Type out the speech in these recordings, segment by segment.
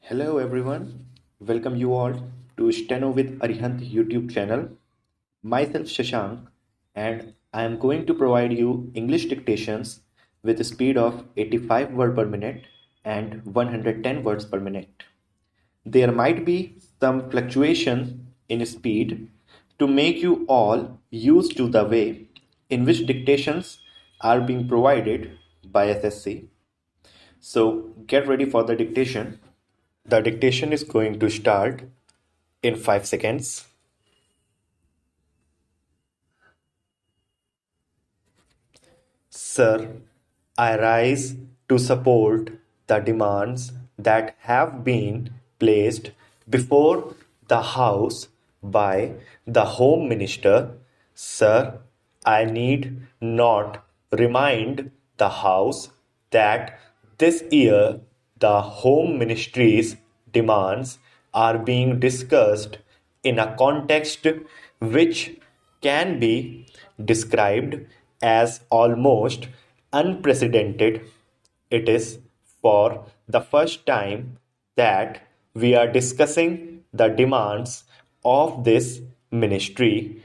Hello everyone, welcome you all to Steno with ARIHANT YouTube channel. Myself Shashank and I am going to provide you English dictations with a speed of 85 words per minute and 110 words per minute. There might be some fluctuation in speed to make you all used to the way in which dictations are being provided by SSC. So get ready for the dictation. The dictation is going to start in 5 seconds. Sir, I rise to support the demands that have been placed before the House by the Home Minister. Sir, I need not remind the House that this year the Home Ministry's demands are being discussed in a context which can be described as almost unprecedented. It is for the first time that we are discussing the demands of this ministry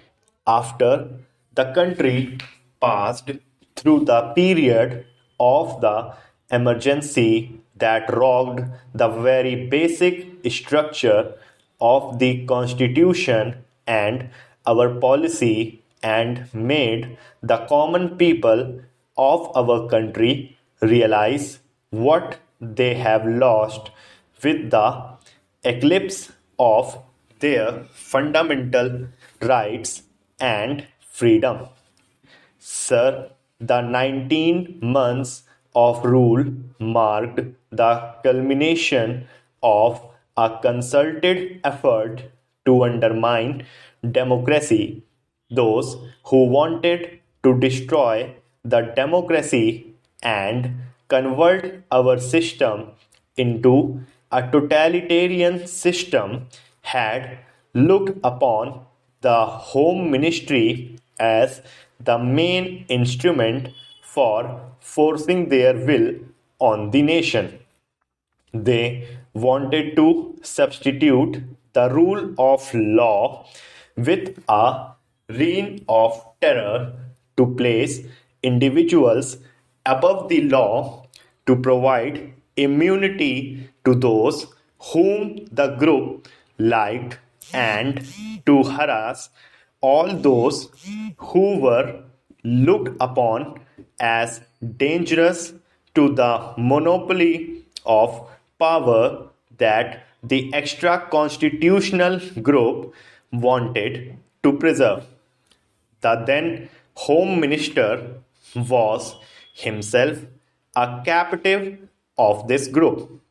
after the country passed through the period of the emergency that rocked the very basic structure of the constitution and our policy and made the common people of our country realize what they have lost with the eclipse of their fundamental rights and freedom. Sir, the 19 months of rule marked the culmination of a concerted effort to undermine democracy. Those who wanted to destroy the democracy and convert our system into a totalitarian system had looked upon the Home Ministry as the main instrument for forcing their will on the nation. They wanted to substitute the rule of law with a reign of terror to place individuals above the law to provide immunity to those whom the group liked and to harass all those who were looked upon as dangerous to the monopoly of power that the extra constitutional group wanted to preserve. The then Home Minister was himself a captive of this group.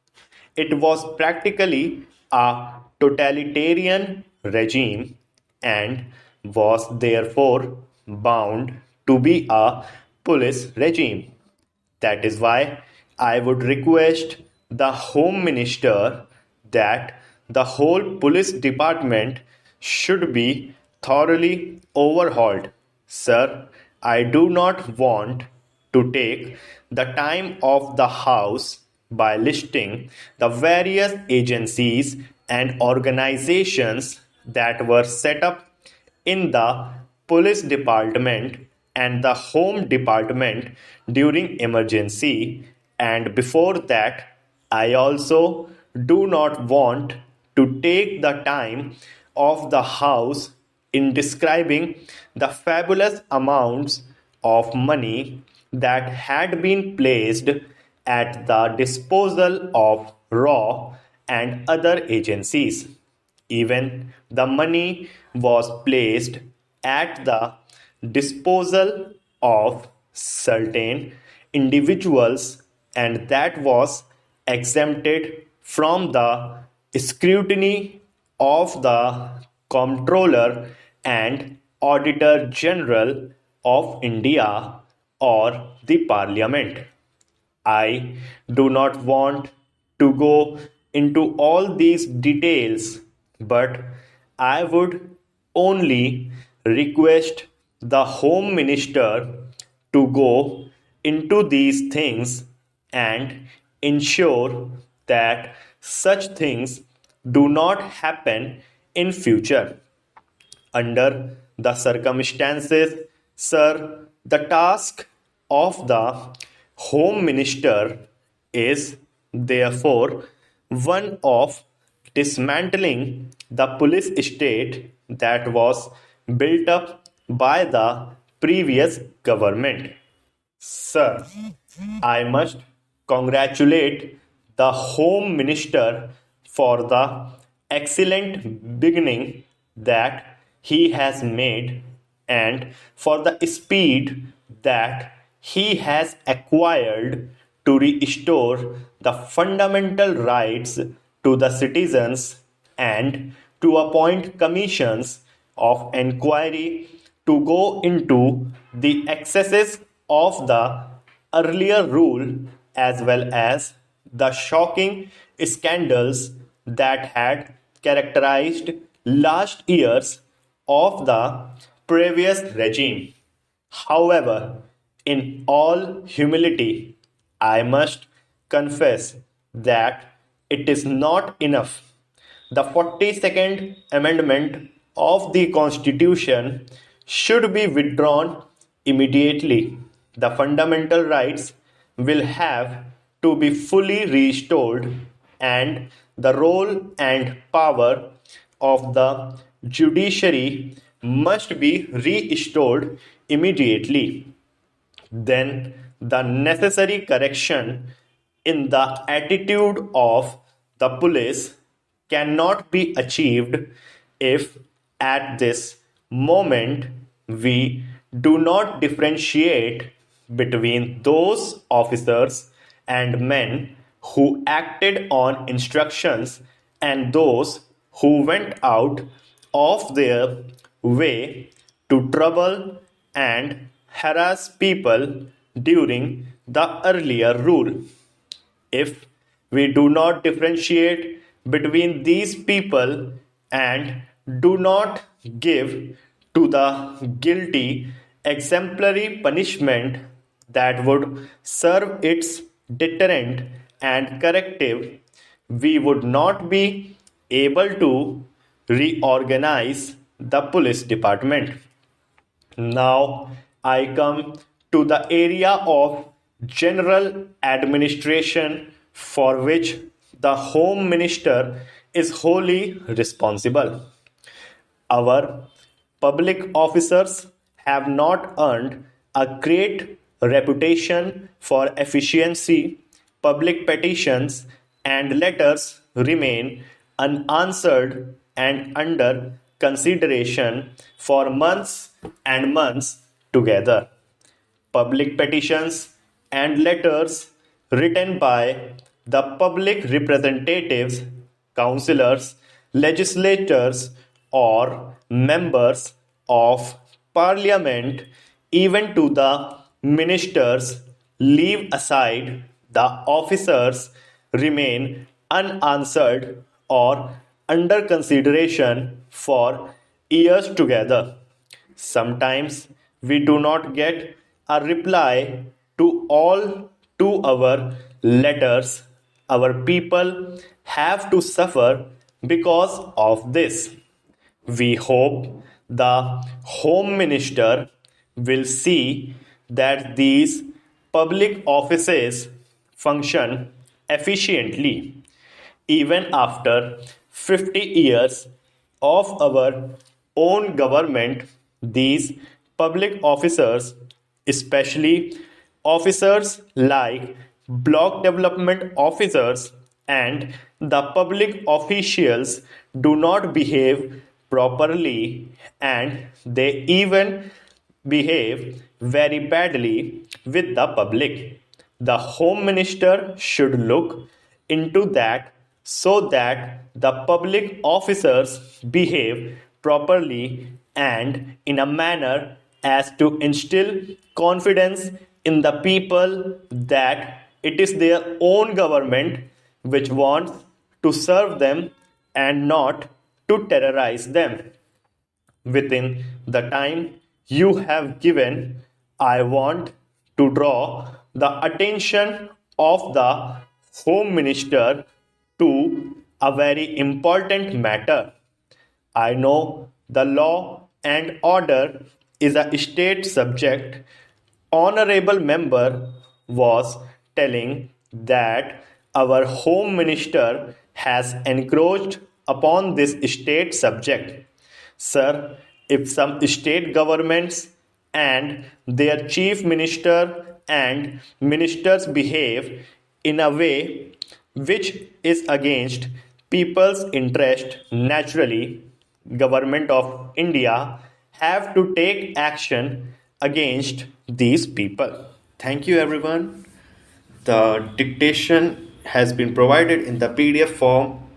It was practically a totalitarian regime and was therefore bound to be a police regime. That is why I would request the Home Minister that the whole police department should be thoroughly overhauled. Sir, I do not want to take the time of the House by listing the various agencies and organizations that were set up in the police department and the home department during emergency, and before that I also do not want to take the time of the House in describing the fabulous amounts of money that had been placed at the disposal of RAW and other agencies. Even the money was placed at the disposal of certain individuals, and that was exempted from the scrutiny of the Comptroller and Auditor General of India or the Parliament. I do not want to go into all these details, but I would only request the Home Minister to go into these things and ensure that such things do not happen in future. Under the circumstances, sir, the task of the Home Minister is therefore one of dismantling the police state that was built up by the previous government. Sir, I must congratulate the Home Minister for the excellent beginning that he has made and for the speed that he has acquired to restore the fundamental rights to the citizens and to appoint commissions of inquiry to go into the excesses of the earlier rule as well as the shocking scandals that had characterized last years of the previous regime. However, in all humility, I must confess that it is not enough. The 42nd Amendment of the Constitution should be withdrawn immediately. The fundamental rights will have to be fully restored, and the role and power of the judiciary must be restored immediately. Then the necessary correction in the attitude of the police cannot be achieved if at this moment we do not differentiate between those officers and men who acted on instructions and those who went out of their way to trouble and harass people during the earlier rule. If we do not differentiate between these people and do not give to the guilty exemplary punishment that would serve its deterrent and corrective, we would not be able to reorganize the police department. Now I come to the area of general administration for which the Home Minister is wholly responsible. Our public officers have not earned a great reputation for efficiency. Public petitions and letters remain unanswered and under consideration for months and months together. Public petitions and letters written by the public representatives, councillors, legislators, or members of parliament, even to the ministers, leave aside the officers, remain unanswered or under consideration for years together. Sometimes we do not get a reply to all to our letters. Our people have to suffer because of this. We hope the Home Minister will see that these public offices function efficiently. Even after 50 years of our own government, these public officers, especially officers like block development officers and the public officials, do not behave properly, and they even behave very badly with the public. The Home Minister should look into that so that the public officers behave properly and in a manner as to instill confidence in the people that it is their own government which wants to serve them and not to terrorize them. Within the time you have given, I want to draw the attention of the Home Minister to a very important matter. I know the law and order is a state subject. Honorable member was telling that our home minister has encroached upon this state subject. Sir, if some state governments and their chief minister and ministers behave in a way which is against people's interest, naturally government of India have to take action against these people. Thank you everyone. The dictation has been provided in the PDF form